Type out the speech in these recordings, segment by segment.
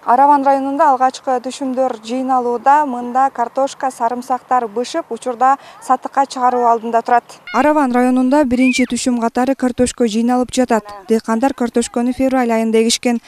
Араван районунда алгачкы түшүмдөр жыйналууда. Мында картошка, сарымсактар бышып, учурда сатыкка чыгаруу алдында турат. Араван районунда биринчи түшүм катары картошка жыйналып жатат. Дыйкандар картошканы февраль айында эгишкен.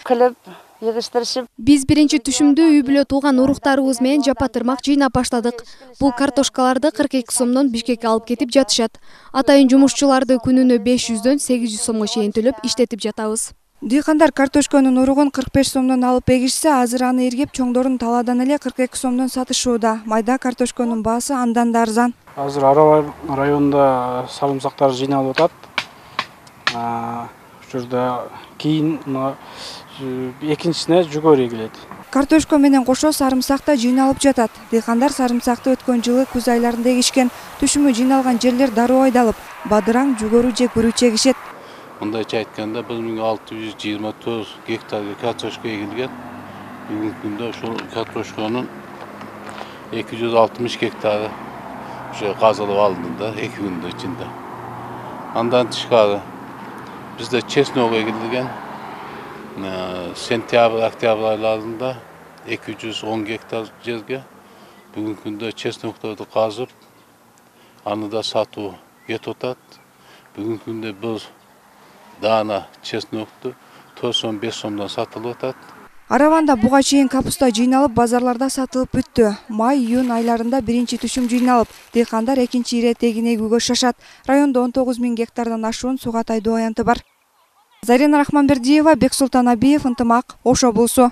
Биз биринчи түшүмдү үй бүлө тууган уруктарыбыз менен жапа-тырмак жыйнап баштадык. Бул картошкаларды 42 сомдон Бишкекке алып кетип жатышат. Атайын жумушчуларды күнүнө 500дөн 800 сомго чейин төлөп иштетип жатабыз. Дыйкандар картошканын уругун 45 сомдон алып эгишсе, азыр аны эргеп чоңдорун талаадан эле 42 сомдон сатышууда. Майда картошканын баасы андан да арзан. Азыр Араван районунда сарымсактар жыйналып атат. Учурда кийин экинчисине жүгөрү эгилет. Картошка менен кошо сарымсак да жыйналып жатат. Дыйкандар сарымсакты өткөн жылы күз айларында эгишкен. Түшүмү жыйналган жерлер дароо айдалып, бадыраң, жүгөрү же күрүч эгишет. Мындайча айтканда 1629 гектарга картошка эгилген. Бүгүнкү күндө ошол картошканын 260 гектары уже казылып алынды да 2 күндүн ичинде. Андан тышкары бизде чеснок эгилген. Сентябрь, октябрь айларында 210 гектар жерге бүгүнкү күндө чеснокторду казып, аны да сатуу кетип атат. Бүгүнкү күндө бир дана чеснокту 4 сом 5 сомдон сатылып атат. Араванда буга чейин капуста жыйналып, базарларда сатылып бүттү. Май-июнь айларында биринчи түшүм жыйналып, дыйкандар экинчи ирет эгин эгүүгө шашат. Райондо 19 000 гектардан ашуун суга тайдоо аянты бар. Зарина Рахманбердиева, Бексултан Абиев, Ынтымак, Ош облусу.